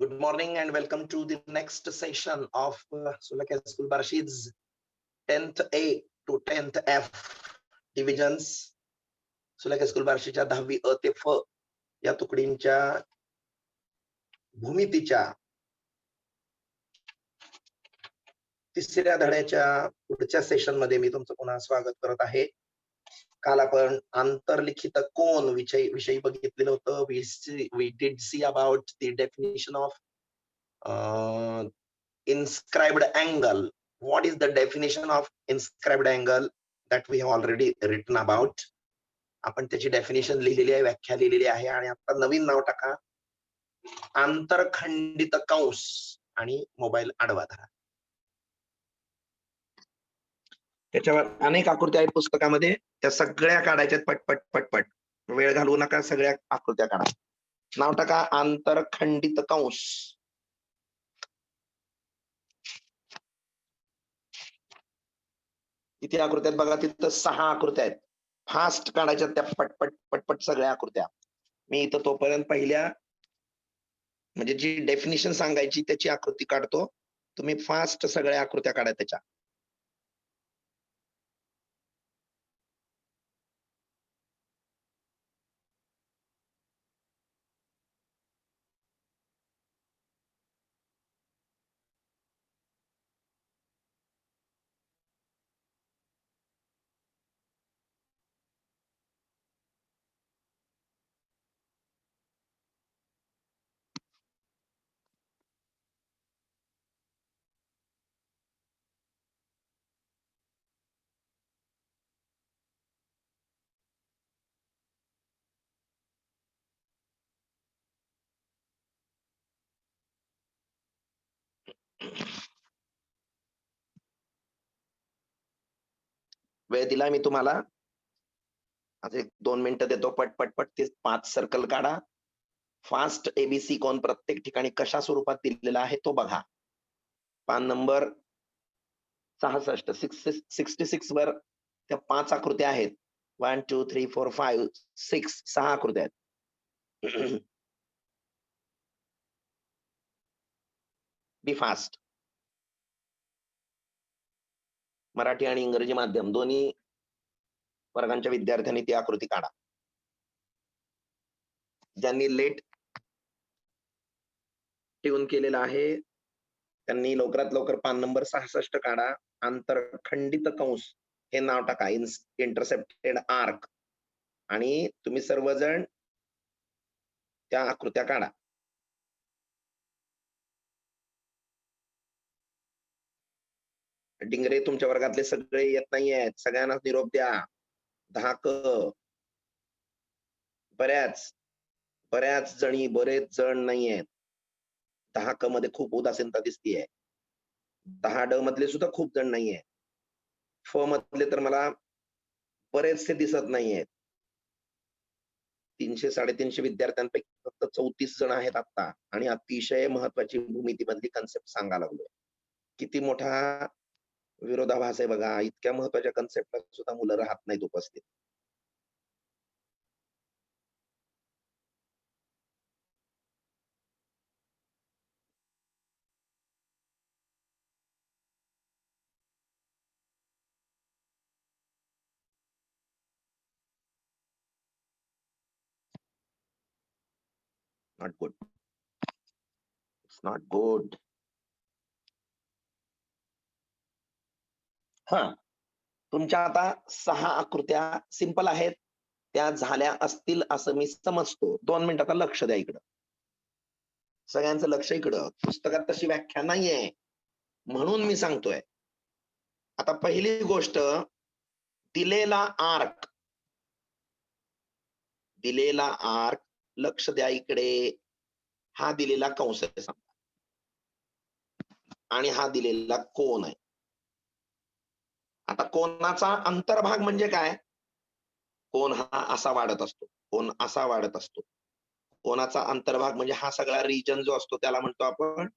Good morning and welcome to the next session of Sulaka School Barshid's 10th A to 10th F divisions. Sulaka School Barshidच्या 10वी अ ते फ या तुकडींच्या भूमितीच्या तिसऱ्या धड्याच्या पुढच्या सेशन मध्ये मी तुमचं पुन्हा स्वागत करत आहे. काल आपण आंतरलिखित कोन विषयी बघितलेलं होतं. We did see about the definition of inscribed angle. What is the definition of inscribed angle that we have already written about? आपण त्याची डेफिनेशन लिहिलेली आहे, व्याख्या लिहिलेली आहे. आणि आता नवीन नाव टाका, आंतरखंडित कंस आणि मोबाईल आडवा धरा. त्याच्यावर अनेक आकृत्या आहेत पुस्तकामध्ये, त्या सगळ्या काढायच्यात पटपट पटपट, वेळ घालवू नका, सगळ्या आकृत्या काढा. नाव टाका आंतरखंडित कंस. किती आकृत्या आहेत बघा, तिथं 6 आकृत्या आहेत. फास्ट काढायच्या त्या पटपट पटपट सगळ्या आकृत्या. मी इथं तोपर्यंत पहिल्या म्हणजे जी डेफिनेशन सांगायची त्याची आकृती काढतो, तुम्ही फास्ट सगळ्या आकृत्या काढा त्याच्या. वेळ दिला मी तुम्हाला, आता 1-2 मिनिटं देतो. पटपट ते 5 सर्कल काढा. फास्ट एबीसी कोण प्रत्येक ठिकाणी कशा स्वरूपात दिलेला आहे तो बघा. पान नंबर 66 वर त्या 5 आकृत्या आहेत. 1 2 3 4 5 6 आकृत्या आहेत. बी फास्ट. मराठी आणि इंग्रजी माध्यम दोन्ही वर्गांच्या विद्यार्थ्यांनी ती आकृती काढा. ज्यांनी लेट ट्यून केलेला आहे त्यांनी लवकरात लवकर पान नंबर 66 काढा. आंतरखंडित कंस हे नाव टाका, इंटरसेप्टेड आर्क, आणि तुम्ही सर्वजण त्या आकृत्या काढा. डिंगरे तुमच्या वर्गातले सगळे येत नाहीयेत, सगळ्यांना निरोप द्या. 10 बरेच जण नाहीयेत. 10 मध्ये खूप उदासीनता दिसतीये. 10 मधले सुद्धा खूप जण नाहीये. फ मधले तर मला बरेचसे दिसत नाहीयेत. 300-350 विद्यार्थ्यांपैकी फक्त 34 जण आहेत आता, आणि अतिशय महत्वाची भूमितीमधली कन्सेप्ट सांगा लागलोय. किती मोठा विरोधाभास आहे बघा, इतक्या महत्वाच्या कन्सेप्टला सुद्धा मुलं राहत नाहीत उपस्थित. Not good. It's not good. हा, तुमच्या आता 6 आकृत्या सिंपल आहेत, त्या झाल्या असतील असं मी समजतो. 2 मिनिट आता लक्ष द्या इकडं, सगळ्यांचं लक्ष इकडं. पुस्तकात तशी व्याख्या नाहीये म्हणून मी सांगतोय. आता पहिली गोष्ट, दिलेला आर्क लक्ष द्या इकडे. हा दिलेला कंस आहे समजा, आणि हा दिलेला कोन आहे. आता कोणाचा अंतर्भाग म्हणजे काय? कोन हा असा वाढत असतो, कोन असा वाढत असतो. कोणाचा अंतर्भाग म्हणजे हा सगळा रिजन जो असतो त्याला म्हणतो आपण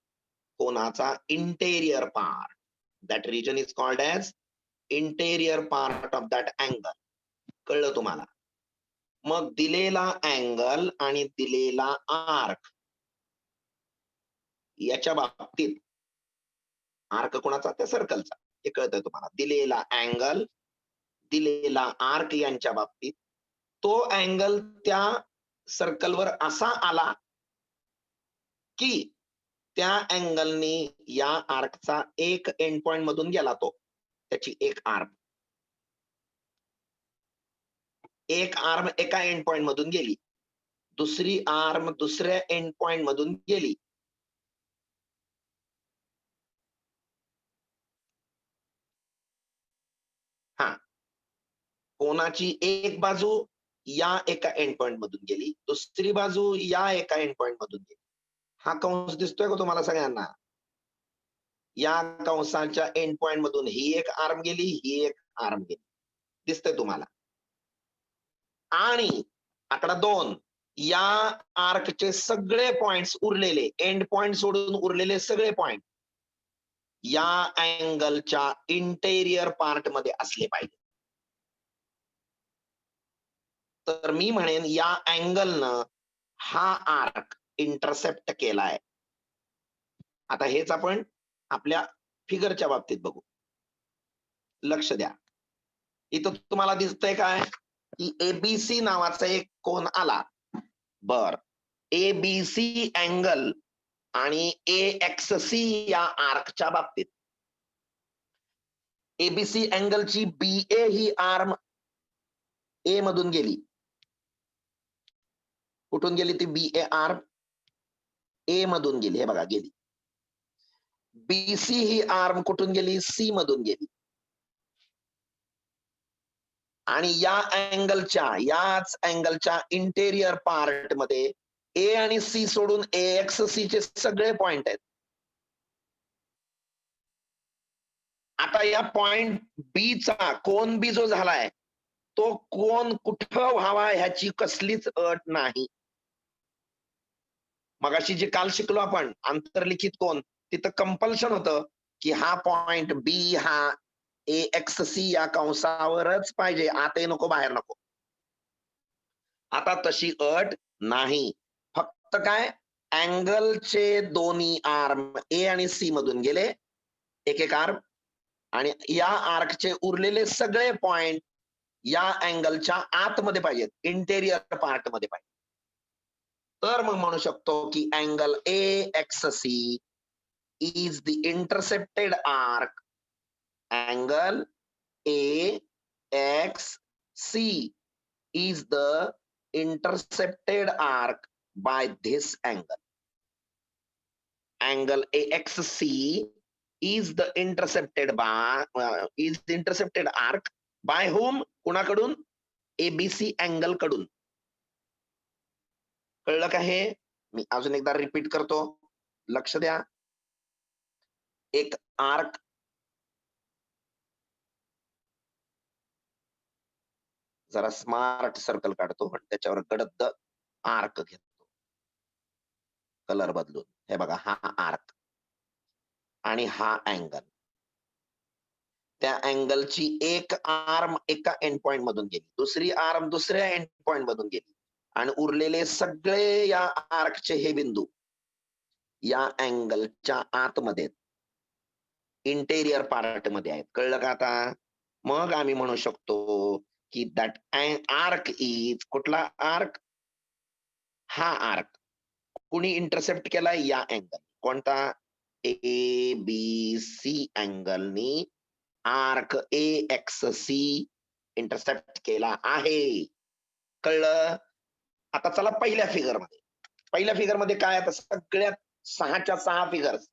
कोणाचा interior part. That region is called as interior part of that angle. कळलं तुम्हाला? मग दिलेला अँगल आणि दिलेला आर्क याच्या बाबतीत आर्क कोणाचा? त्या सर्कलचा. हे कळतंय तुम्हाला. दिलेला अँगल, दिलेला आर्क यांच्या बाबतीत तो अँगल त्या सर्कलवर असा आला की त्या अँगलनी या आर्कचा एक एंड पॉइंट मधून गेला तो. त्याची एक आर्म एका एंड पॉइंट मधून गेली, दुसरी आर्म दुसऱ्या एंड पॉइंट मधून गेली. हा, कोणाची एक बाजू या एका एंड पॉइंट मधून गेली, दुसरी बाजू या एका एंड पॉइंट मधून गेली. हा कंस दिसतोय का तुम्हाला सगळ्यांना? या कंसाच्या एंड पॉइंट मधून ही एक आर्म गेली, ही एक आर्म गेली. दिसतंय तुम्हाला? आणि आकडा 2, या आर्कचे सगळे पॉइंट्स उरलेले, एंड पॉइंट सोडून उरलेले सगळे पॉइंट या अँगलच्या इंटेरियर पार्ट मध्ये असले पाहिजे. तर मी म्हणेन या अँगलनं हा आर्क इंटरसेप्ट केलाय. आता हेच आपण आपल्या फिगरच्या बाबतीत बघू. लक्ष द्या. इथं तुम्हाला दिसतंय काय की एबीसी नावाचा एक कोन आला. बर, एबीसी अँगल आणि AXC या आर्कच्या बाबतीत एबीसी अँगलची BA ही आर्म ए मधून गेली. कुठून गेली ती BA आर्म? ए मधून गेली. हे बघा गेली. BC ही आर्म कुठून गेली? सी मधून गेली. आणि याच अँगलच्या इंटेरियर पार्ट मध्ये ए आणि सी सोडून AXC चे सगळे पॉइंट आहेत. आता या पॉइंट बी चा कोन बी जो झालाय तो कोन कुठं व्हावा ह्याची कसलीच अट नाही. मगाशी जे काल शिकलो आपण आंतरलिखित कोन, तिथं कंपल्शन होतं की हा पॉइंट बी हा AXC या कंसावरच पाहिजे, आतही नको बाहेर नको. आता तशी अट नाही. फक्त काय, अँगलचे दोन्ही आर्म ए आणि सी मधून गेले, एक आर्म, आणि या आर्कचे उरलेले सगळे पॉइंट या अँगलच्या आतमध्ये पाहिजेत, इंटेरियर पार्ट मध्ये पाहिजे. तर मग म्हणू शकतो की angle AXC is the intercepted arc. Angle AXC is the intercepted arc by this angle. Angle AXC is the intercepted arc by whom? कुणाकडून? ABC अँगल कडून. कळलं का हे? मी अजून एकदा रिपीट करतो, लक्ष द्या. एक आर्क जरा स्मार्ट सर्कल काढतो आणि त्याच्यावर गडद आर्क घेतो कलर बदलून. हे बघा, हा आर्क आणि हा अँगल. त्या अँगलची एक आर्म एका एंड पॉइंट मधून गेली, दुसरी आर्म दुसऱ्या एंड पॉइंट मधून गेली, आणि उरलेले सगळे या आर्कचे हे बिंदू या अँगलच्या आतमध्ये इंटेरियर पार्ट मध्ये आहेत. कळलं का आता? मग आम्ही म्हणू शकतो की दॅट आर्क इज, कुठला आर्क? हा आर्क कुणी इंटरसेप्ट केलाय? या अँगल. कोणता? ABC अँगलनी आर्क AXC इंटरसेप्ट केला आहे. कळलं? आता चला पहिल्या फिगर मध्ये. पहिल्या फिगर मध्ये काय? आता सगळ्यात 6च्या 6 फिगर्स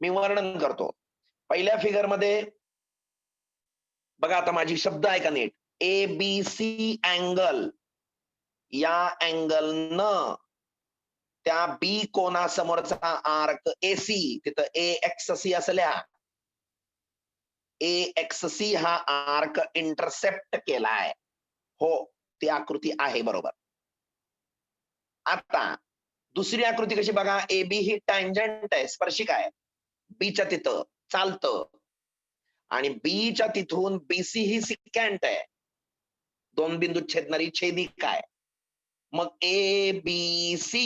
मी वर्णन करतो. पहिल्या फिगर मध्ये बघा, आता माझी शब्द ऐका नीट. ABC अँगल, या अँगल न त्या बी कोनासमोरचा आर्क AC, तिथं AXC असल्या, AXC हा आर्क इंटरसेप्ट केलाय. हो, ती आकृती आहे बरोबर. आता दुसरी आकृती कशी बघा? AB ही टँजंट आहे, स्पर्शिका आहे, बीच्या तिथं चालतं, आणि बीच्या तिथून BC ही सिकॅन्ट आहे, दोन बिंदू छेदणारी छेदिका आहे. मग ABC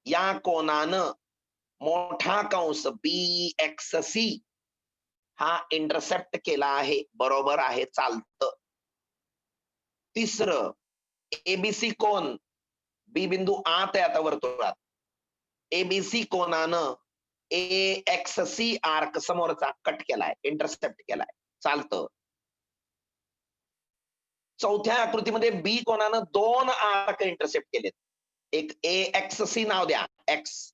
या कोनानं मोठा कंस BXC हा इंटरसेप्ट केला आहे, बरोबर आहे, चालतं. तिसरं, एबीसी कोन, बी बिंदू आत आहे आता वर्तुळात. एबीसी कोनानं AXC आर्क समोरचा कट केलाय, इंटरसेप्ट केलाय, चालतं. चौथ्या आकृतीमध्ये बी कोनानं 2 आर्क इंटरसेप्ट केलेत. एक AXC नाव द्या, एक्स,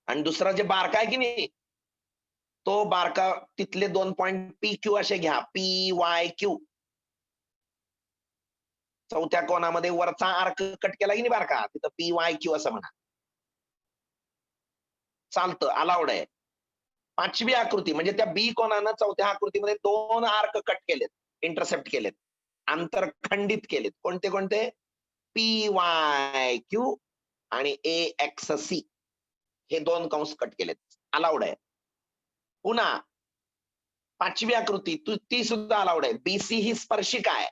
आणि दुसरा जे बारका आहे की नाही, तो बारका तिथले 2 पॉइंट PQ असे घ्या, PYQ. चौथ्या कोनामध्ये वरचा आर्क कट केला की नाही बारका, तिथं PYQ असं म्हणा. चालतं, अलाउड आहे. पाचवी आकृती म्हणजे त्या बी कोनानं चौथ्या आकृतीमध्ये 2 आर्क कट केलेत, इंटरसेप्ट केलेत, आंतरखंडित केलेत. कोणते कोणते? PYQ आणि AXC हे 2 कंस कट केलेत, अलाउड आहे. पुन्हा पाचवी आकृती ती सुद्धा अलाउड आहे. BC ही स्पर्शिका आहे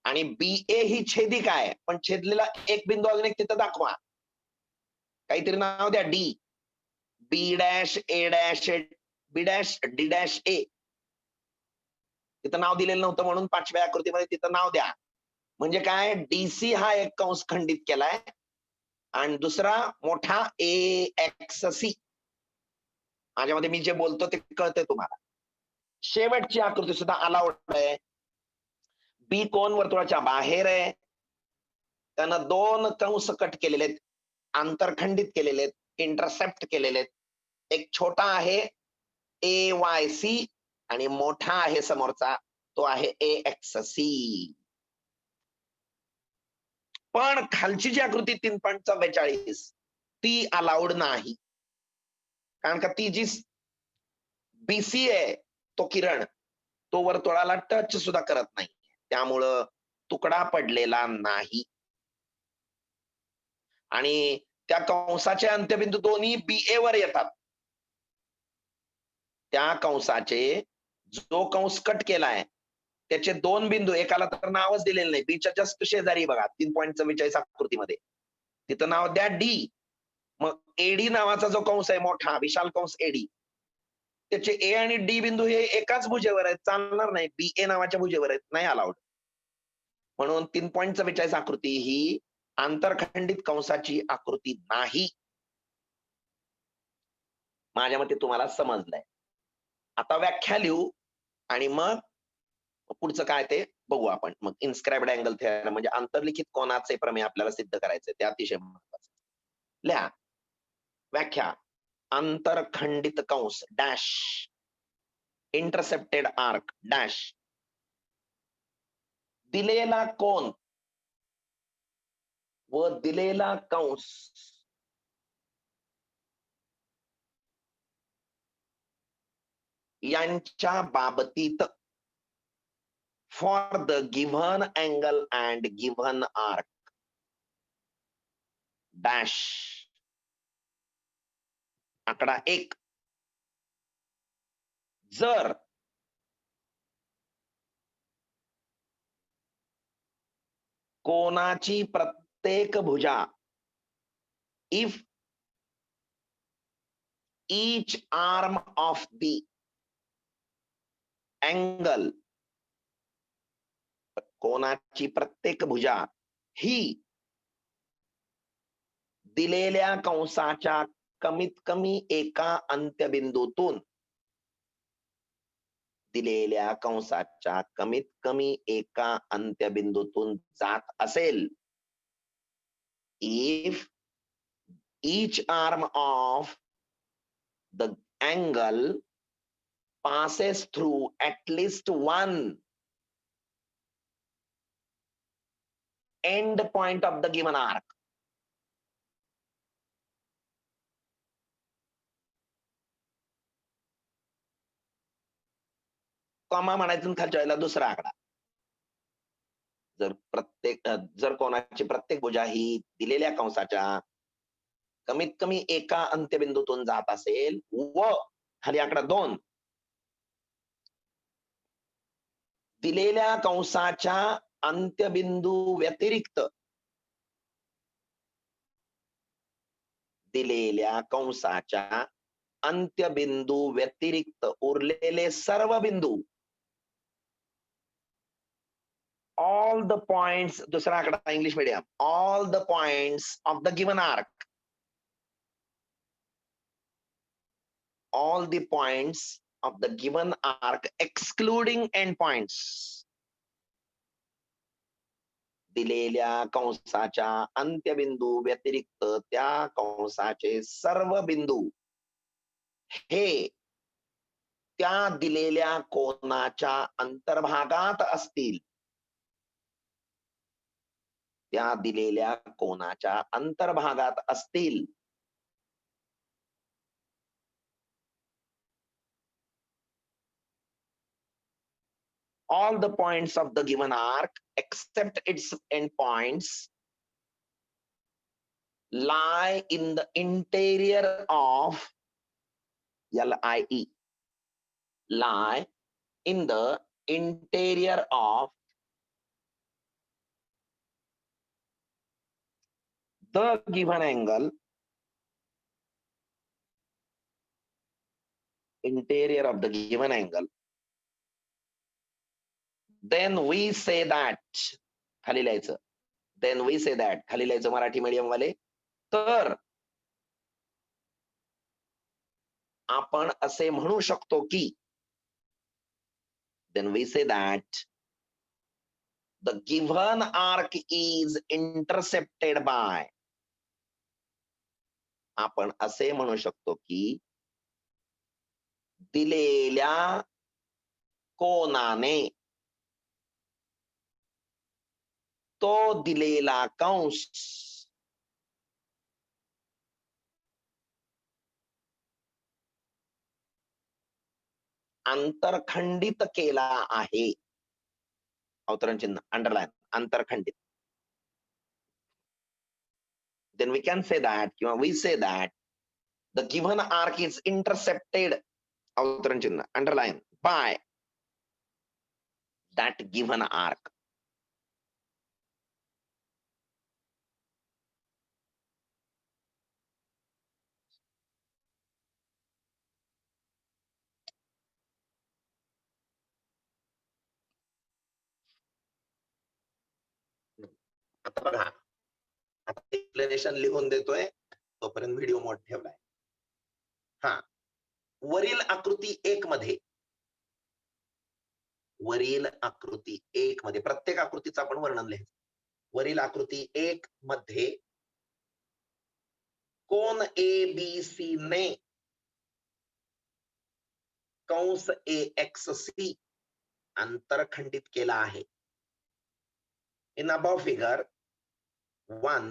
आणि BA ही छेदिका आहे, पण छेदलेला एक बिंदू अजून एक तिथं दाखवा. काहीतरी नाव द्या, D, B dash A dash B dash D dash A. तिथं नाव दिलेलं नव्हतं म्हणून पाचव्या आकृतीमध्ये तिथं नाव द्या. म्हणजे काय, DC हा एक कंस खंडित केलाय आणि दुसरा मोठा AXC. माझ्यामध्ये मी जे बोलतो ते कळतंय तुम्हाला. शेवटची आकृती सुद्धा अलाउड आहे. बी कोन वर्तुळाच्या बाहेर आहे, त्यानं 2 कंस कट केलेले आहेत, आंतरखंडित केलेले आहेत, इंटरसेप्ट केलेले आहेत. एक छोटा आहे AYC आणि मोठा आहे समोरचा, तो आहे AXC. पण खालची जी आकृती 3.44 ती अलाउड नाही. कारण का ती जी BC आहे, तो किरण, तो वर्तुळाला टच सुद्धा करत नाही, त्यामुळं तुकडा पडलेला नाही. आणि त्या कंसाचे अंत्यबिंदू दोन्ही BA वर येतात. त्या कंसाचे जो कंस कट केलाय त्याचे 2 बिंदू, एकाला तर नावच दिलेलं नाही, बीच्या जस्ट शेजारी बघा 3.44 आकृतीमध्ये, तिथं नाव द्या D. मग AD नावाचा जो कंस आहे मोठा विशाल कंस AD, त्याचे A आणि D बिंदू हे एकाच भुजेवर आहेत, चालणार नाही. BA नावाच्या भुजेवर आहेत, नाही अलाउड. म्हणून 3.44 आकृती ही आंतरखंडित कंसाची आकृती नाही. माझ्या मते तुम्हाला समजलंय. आता व्याख्या लिहू आणि मग पुढचं काय ते बघू आपण. मग इन्स्क्राइब्ड अँगल थेरम म्हणजे अंतर्लिखित कोनाचे प्रमेय आपल्याला सिद्ध करायचे, ते अतिशय महत्वाचं. लिहा व्याख्या. अंतरखंडित कंस डॅश इंटरसेप्टेड आर्क डॅश दिलेला कोन व दिलेला कंस यांच्या बाबतीत for the given angle and given arc dash. आकडा 1. जर कोनाची प्रत्येक भुजा if each arm of the angle, कोनाची प्रत्येक भुजा ही दिलेल्या कंसाच्या कमीत कमी एका अंत्यबिंदूतून, दिलेल्या कंसाच्या कमीत कमी एका अंत्यबिंदूतून जात असेल, if each arm of the angle passes through at least one end point of the given arc. Comma म्हणायचं खालच्या वेळेला दुसरा आकडा. जर कोणाची प्रत्येक भुजा ही दिलेल्या कंसाच्या कमीत कमी एका अंत्यबिंदूतून जात असेल व खाली आकडा 2 दिलेल्या कंसाच्या अंत्यबिंदू व्यतिरिक्त दिलेल्या कंसाच्या अंत्यबिंदू व्यतिरिक्त उरलेले सर्व बिंदू, ऑल द पॉइंट्स, दुसरा आकडा English medium, all the points of the given arc, all the points of the given arc excluding endpoints, दिलेल्या कंसाच्या अंत्यबिंदू व्यतिरिक्त त्या कंसाचे सर्व बिंदू हे त्या दिलेल्या कोनाच्या अंतर्भागात असतील, त्या दिलेल्या कोनाच्या अंतर्भागात असतील. All the points of the given arc except its endpoints lie in the interior of LIE, lie in the interior of the given angle, interior of the given angle. Then we say that, खाली लिहायचं, then we say that, खाली लिहायचं Marathi medium वाले, तर आपण असे म्हणू शकतो की, then we say that the given arc is intercepted by, आपण असे म्हणू शकतो की दिलेल्या कोनाने तो दिलेला कंस अंतरखंडित केला आहे. अवतरण चिन्ह underline, अंतरखंडित. Then we can say that, किंवा we say that the given arc is intercepted, अवतरण चिन्ह underline, by that given arc. आता बघा, आता एक्सप्लेनेशन लिहून देतोय, तोपर्यंत व्हिडिओ मोड ठेवलाय. हा, वरील आकृती 1 मध्ये, वरील आकृती 1 मध्ये प्रत्येक आकृतीचं आपण वर्णन लिहायचं. वरील आकृती 1 मध्ये कोन ABC ने कंस AXC अंतरखंडित केला आहे. In above figure 1,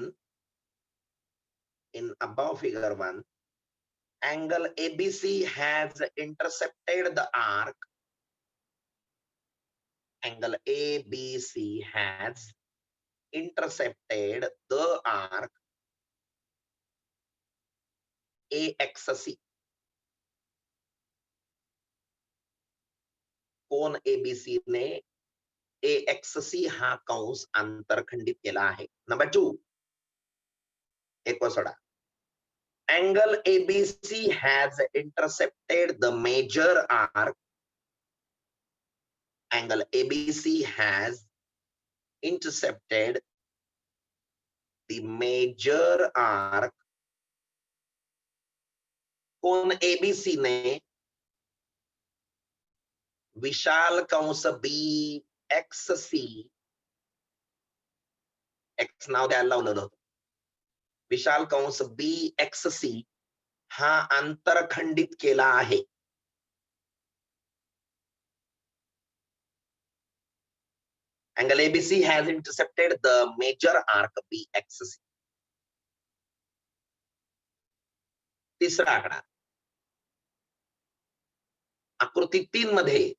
in above figure 1, angle ABC has intercepted the arc. Angle ABC has intercepted the arc AXC. Cone ABC ने AXC हा कंस अंतरखंडित केला आहे. नंबर 2, एक सोडा. Angle ABC has intercepted the major arc. Angle ABC has intercepted the major arc. Cone ABC ने विशाल कंस BXC, X नाव द्यायला लावलेलं होतं, विशाल कंस BXC हा अंतरखंडित केला आहे. Angle ABC has intercepted the major arc BXC. तिसरा आकडा, आकृती 3 मध्ये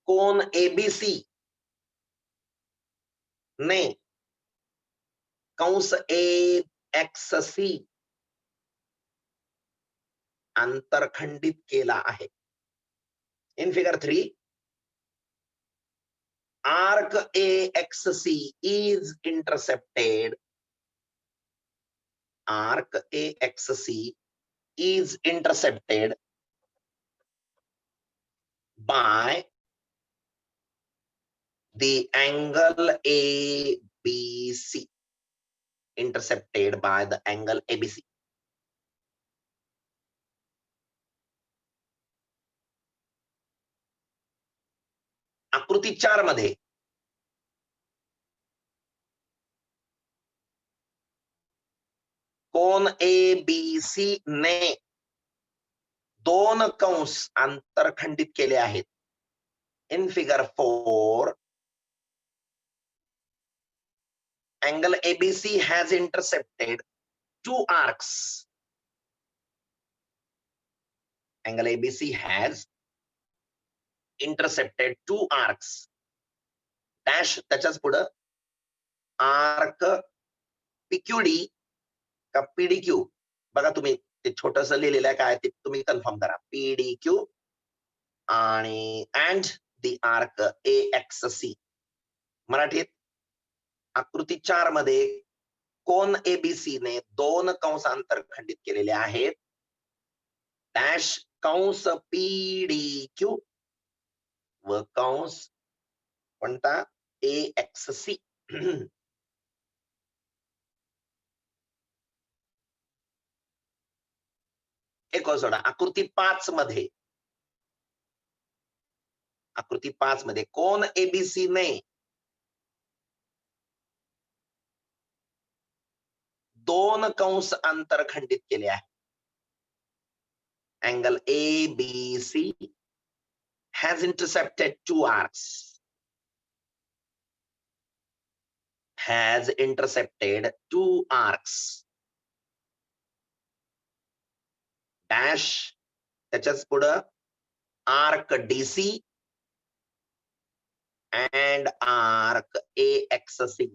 कोन ABC ने कंस AXC अंतरखंडित केला आहे. In figure 3, arc AXC is intercepted. Arc AXC is intercepted by the angle ABC. Intercepted by the angle ABC. आकृती 4 मध्ये कोण ABC ने दोन कंस आंतरखंडित केले आहेत. In figure 4, angle ABC has intercepted two arcs. Angle ABC has intercepted two arcs. Dash त्याच्याच पुढं arc PQD का PDQ बघा तुम्ही ते छोटस लिहिलेलं आहे काय ते तुम्ही कन्फर्म करा. PDQ आणि and the arc AXC. मराठीत आकृती 4 मध्ये कोण ABC ने दोन कंस आंतरखंडित केलेले आहेत. डॅश कंस PDQ व कंस कोणता AXC. एक सोडा. आकृती 5 मध्ये आकृती 5 मध्ये कोण ABC ने दोन कंस आंतरखंडित केले आहे. Angle ABC has intercepted two arcs. Has intercepted two arcs. Dash त्याच्याच पुढं arc DC and arc AXC.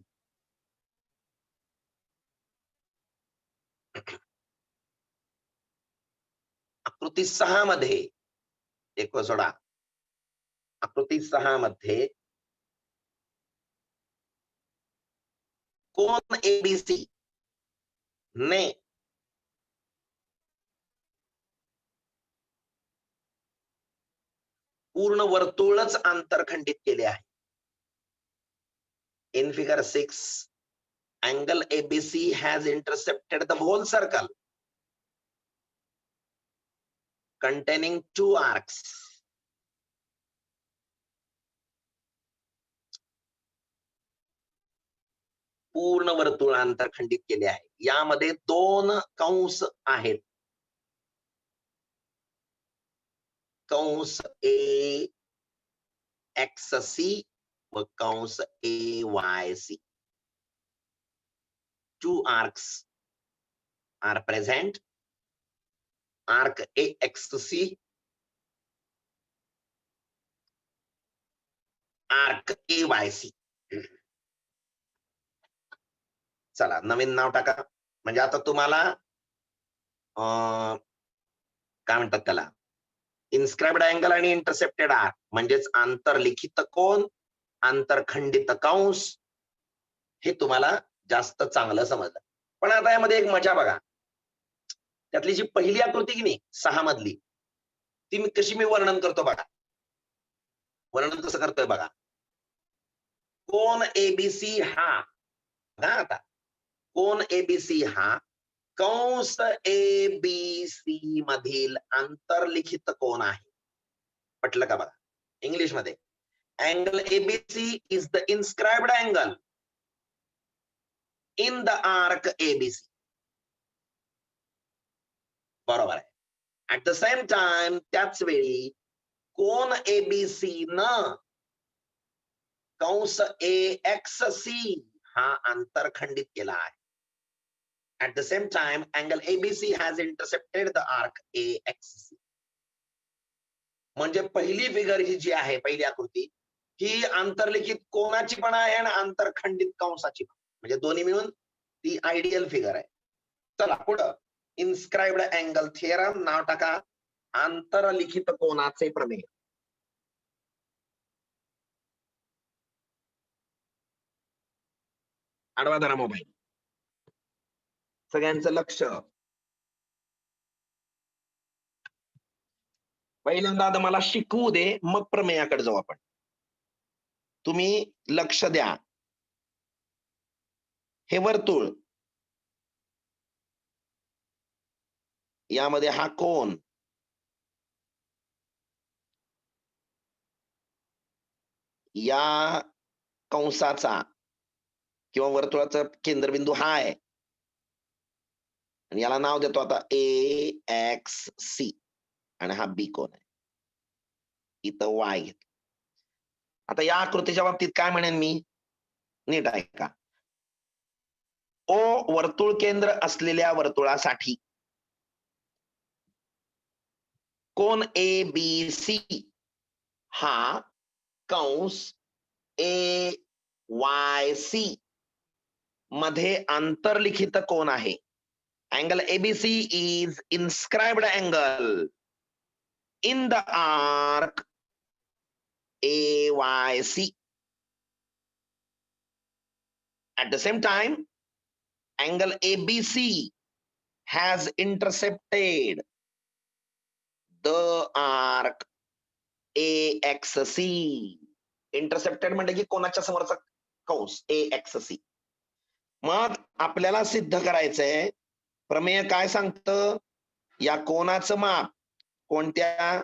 आकृती 6 मध्ये एक सोडा. आकृती 6 मध्ये कोण ABC ने पूर्ण वर्तुळच आंतरखंडित केले आहे. In figure 6, angle ABC has intercepted the whole circle containing two arcs. पूर्ण वर्तुळ आंतरखंडित केले आहे. यामध्ये दोन कंस आहेत. कंस AXC व कंस AYC. Two arcs are present. Arc AXC, arc AYC. चला नवीन नाव टाका. म्हणजे आता तुम्हाला काय म्हणतात त्याला इन्स्क्राइब्ड अँगल आणि इंटरसेप्टेड आर्क म्हणजेच आंतरलिखित कोन आंतरखंडित कंस हे तुम्हाला जास्त चांगलं समजलं. पण आता यामध्ये एक मजा बघा. त्यातली जी पहिली आकृती की नाही 6 मधली ती मी वर्णन करतो बघा. वर्णन कसं करतोय बघा. कोन ABC हा आता कोन ABC हा कंस ABC मधील आंतरलिखित कोन आहे. पटलं का बघा. इंग्लिश मध्ये angle ABC is the inscribed angle in the arc ABC. बरोबर आहे. At the same time त्याच वेळी कोन ABC न कंस AXC हा आंतरखंडित केला आहे. At the same time angle ABC has intercepted the arc AXC. म्हणजे पहिली फिगर ही जी आहे पहिली आकृती ही आंतरलिखित कोनाची पण आहे आणि आंतरखंडित कंसाची पण. म्हणजे दोन्ही मिळून ती आयडियल फिगर आहे. चला पुढं इन्स्क्राइब्ड अँगल थिअरम नाव टाका. आंतरलिखित कोनाचे प्रमेय. आडवा धरा मोबाईल. सगळ्यांचं लक्ष. पहिल्यांदा आता मला शिकवू दे, मग प्रमेयाकडे जाऊ आपण. तुम्ही लक्ष द्या. हे वर्तुळ, यामध्ये हा कोन, या कंसाचा किंवा वर्तुळाचा केंद्रबिंदू हा आहे आणि याला नाव देतो आता AXC आणि हा बी कोन आहे. इथं वाय घेतलं. आता या आकृतीच्या बाबतीत काय म्हणेन मी, नीट ऐका. ओ वर्तुळ केंद्र असलेल्या वर्तुळासाठी कोन ABC हा कंस AYC मध्ये आंतरलिखित कोन आहे. Angle ABC is inscribed angle in the arc AYC. At the same time, angle ABC has intercepted the arc AXC. Intercepted म्हणजे की कोणाच्या समोरचा कंस AXC. मग आपल्याला सिद्ध करायचंय, प्रमेय काय सांगतं, या कोनाचं माप कोणत्या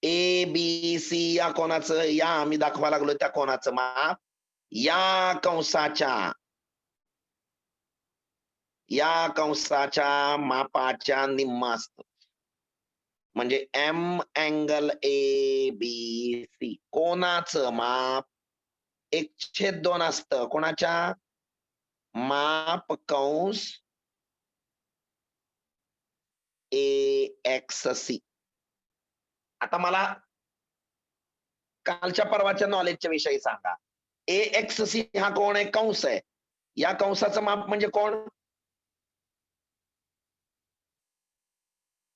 ABC या कोनाचं, या आम्ही दाखवा लागलो त्या कोनाचं माप या कंसाच्या मापाच्या निम्म असतं. म्हणजे M अँगल ABC कोनाचं माप 1/2 असतं. कोणाच्या माप कंस AXC. आता मला कालच्या परवाच्या नॉलेजच्या विषयी सांगा. AXC हा कोण आहे, कंस आहे. या कंसाचं माप म्हणजे कोण,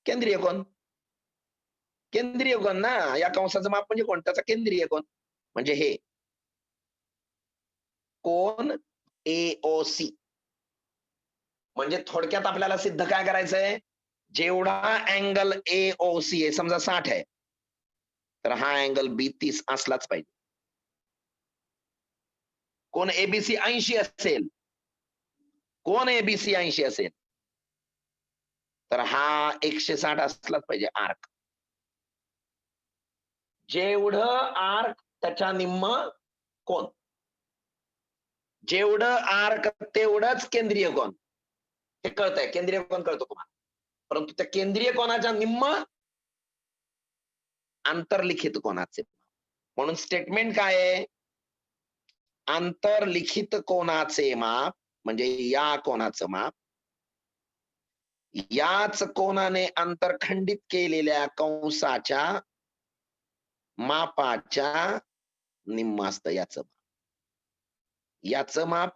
केंद्रीय कोन. केंद्रीय कोन ना, या कंसाचं माप म्हणजे कोण, त्याचा केंद्रीय कोन. म्हणजे हे कोन AOC. म्हणजे थोडक्यात आपल्याला सिद्ध काय करायचंय, जेवढा अँगल AOC आहे, समजा 60 आहे, तर हा अँगल बी 30 असलाच पाहिजे. कोन ABC 80 असेल, कोन ABC 80 असेल, तर हा 160 असलाच पाहिजे आर्क. जेवढं आर्क त्याच्या निम्म कोन, जेवढं आर्क तेवढंच केंद्रीय कोन. हे कळतंय, केंद्रीय कोन कळतो तुम्हाला. परंतु त्या केंद्रीय कोनाच्या निम्म आंतरलिखित कोनाचे. म्हणून स्टेटमेंट काय आहे, आंतरलिखित कोनाचे माप म्हणजे या कोनाचं माप याच कोनाने अंतरखंडित केलेल्या कंसाच्या मापाच्या निम्म असतं. याचं माप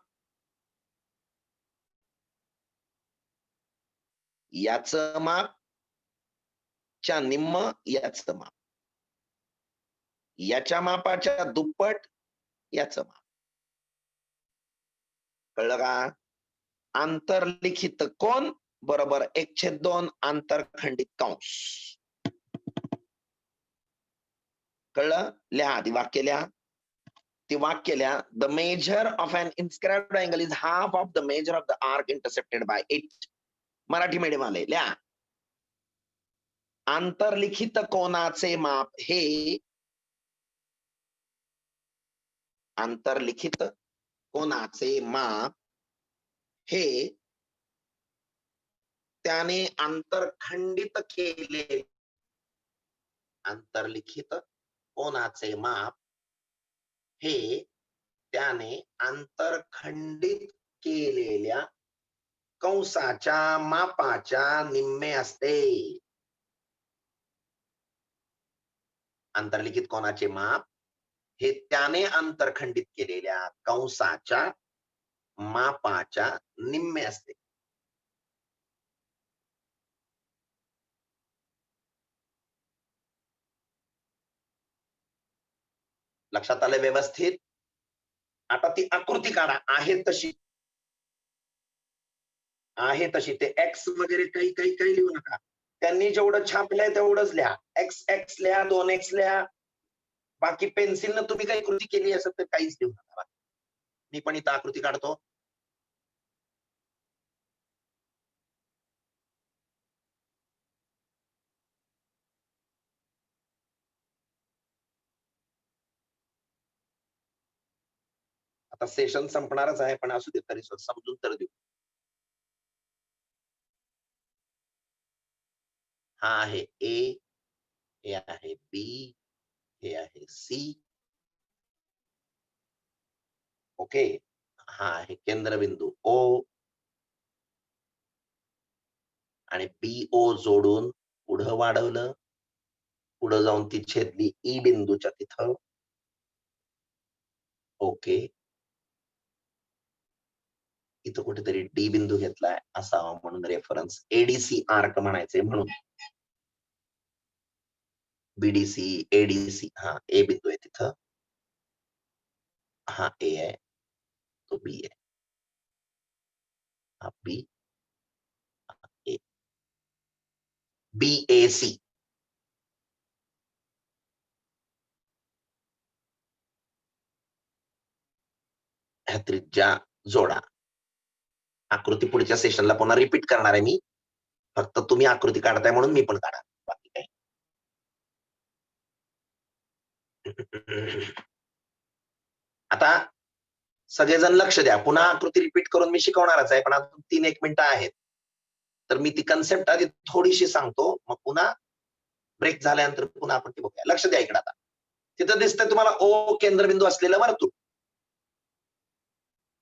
याचं माप च्या निम्म याचं माप, याच्या मापाच्या दुप्पट याचं माप. कळलं का? आंतरलिखित कोन बरोबर 1/2 आंतरखंडित कंस. कळलं? लिहा ती वाक्य लिहा. ती वाक्य लिहा. The measure of an inscribed angle is half of the measure of the arc intercepted by it. Marathi medium आले, लिहा. आंतरलिखित कोनाचे माप हे आंतरलिखित कोनाचे माप हे त्याने आंतरखंडित केले. आंतरलिखित कोनाचे माप हे त्याने आंतरखंडित केलेल्या कंसाच्या मापाच्या निम्मे असते. आंतरलिखित कोनाचे माप हे त्याने आंतरखंडित केलेल्या कंसाच्या मापाच्या निम्मे असते. लक्षात आलं व्यवस्थित? आता ती आकृती काढा, आहे तशी ते एक्स वगैरे काही काही काही लिहू नका. त्यांनी जेवढं छापलंय तेवढंच लिहा. एक्स एक्स लिहा, 2x लिहा. बाकी पेन्सिलनं तुम्ही काही कृती केली असेल तर काहीच लिहू नका. मी पण इथं आकृती काढतो. आता सेशन संपणारच आहे, पण असू दे तरी समजून तर देऊ. हा आहे ए, हे आहे बी, हे आहे सी. ओके. हा आहे केंद्रबिंदू ओ आणि BO जोडून पुढं वाढवलं. पुढे जाऊन ती छेदली ई बिंदूच्या तिथं. ओके. इथं कुठेतरी डी बिंदू घेतलाय असावा म्हणून रेफरन्स एडीसी आर्क म्हणायचे म्हणून. बीडीसी, एडीसी, हा ए बिंदू आहे तिथं. हा ए आहे, तो बी आहे. हा बी, ए. BAC. ह्या त्रिज्या जोडा. आकृती पुढच्या सेशनला पुन्हा रिपीट करणार आहे मी. फक्त तुम्ही आकृती काढताय म्हणून मी पण काढा. बाकी काही. आता सगळेजण लक्ष द्या. पुन्हा आकृती रिपीट करून मी शिकवणारच आहे, पण अजून 3-1 मिनिटं आहेत. तर मी ती कन्सेप्ट आधी थोडीशी सांगतो, मग पुन्हा ब्रेक झाल्यानंतर पुन्हा आपण ती बघूया. लक्ष द्या इकडे आता. तिथं दिसतंय तुम्हाला ओ केंद्रबिंदू असलेलं वर्तुळ.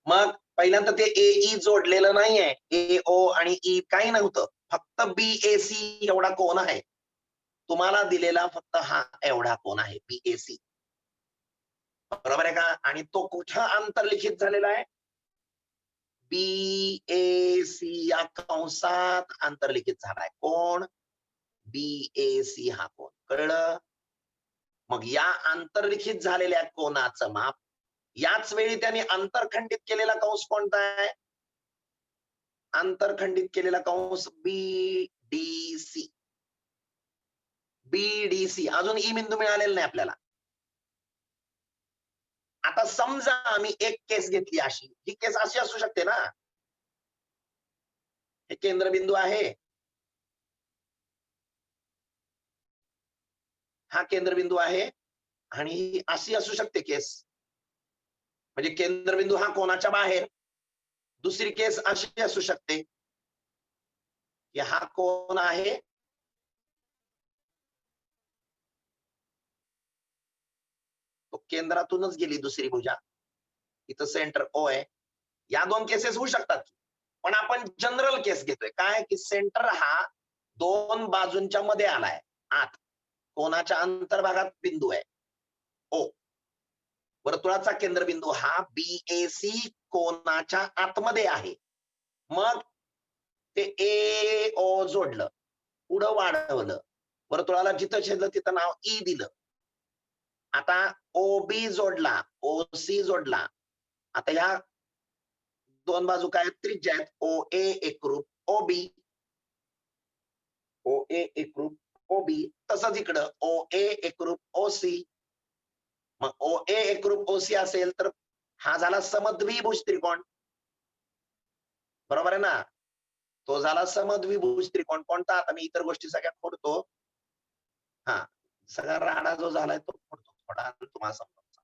मग पहिल्यांदा ते AE जोडलेलं नाहीये. AO आणि E काही नव्हतं. फक्त BAC एवढा कोन आहे. तुम्हाला दिलेला फक्त हा एवढा कोन आहे BAC. बरोबर आहे का? आणि तो कुठं आंतरलिखित झालेला आहे? BAC या कंसात आंतरलिखित झालाय. कोण? BAC हा कोन. कळलं? मग या आंतरलिखित झालेल्या कोनाचं माप, याच वेळी त्यांनी आंतरखंडित केलेला कंस कोणता आहे? आंतरखंडित केलेला कंस BDC. BDC अजून ई बिंदू मिळालेला नाही आपल्याला. आता समजा आम्ही एक केस घेतली अशी, ही केस अशी असू शकते ना, हे केंद्रबिंदू आहे, हा केंद्रबिंदू आहे आणि ही अशी असू शकते केस. म्हणजे केंद्रबिंदू हा कोणाच्या बाहेर. दुसरी केस अशी असू शकते की हा कोण आहे, तो केंद्रातूनच गेली दुसरी भुजा, इथं सेंटर ओ आहे. या 2 केसेस होऊ शकतात. पण आपण जनरल केस घेतोय काय, की सेंटर हा 2 बाजूंच्या मध्ये आलाय आत. कोणाच्या अंतर्भागात बिंदू आहे ओ. वर्तुळाचा केंद्रबिंदू हा BAC कोनाच्या आतमध्ये आहे. मग ते AO जोडलं, पुढं वाढवलं, वर्तुळाला जिथं छेदलं तिथं नाव E दिलं. आता OB जोडला, OC जोडला. आता ह्या 2 बाजू काय त्रिज्या आहेत. OA एकरूप OB, OA एकरूप OB. तसंच इकडं OA एकरूप OC. मग OA एकरूप OC असेल तर हा झाला समद्विभुज त्रिकोण. बरोबर आहे ना? तो झाला समद्विभुज त्रिकोण. कोणता? आता मी इतर गोष्टी सगळ्या खोडतो. हा, सगळा राडा जो झालाय तो खोडतो. थोडा तुम्हाला समजावतो.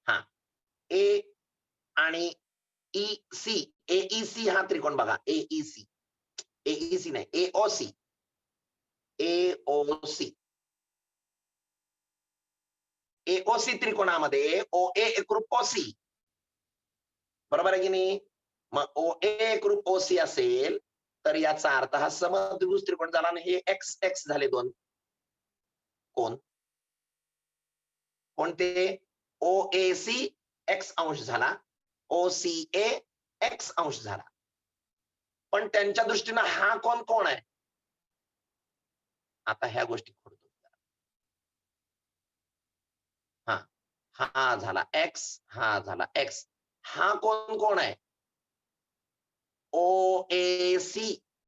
हा, ए आणि EC, AEC हा त्रिकोण बघा. AEC, AEC नाही, AOC, AOC. AOC त्रिकोणामध्ये OA एकरूप OC. बरोबर आहे की नाही? मग OA एकरूप OC असेल तर याचा अर्थ हा समद्विभुज त्रिकोण झाला आणि हे एक्स एक्स झाले 2 कोण. कोणते? OAC एक्स अंश झाला, OCA एक्स अंश झाला. पण त्यांच्या दृष्टीनं हा कोण कोण आहे? आता ह्या गोष्टी खोडतो. हा झाला एक्स, हा झाला एक्स. हा कोण कोण आहे? ओ ए सी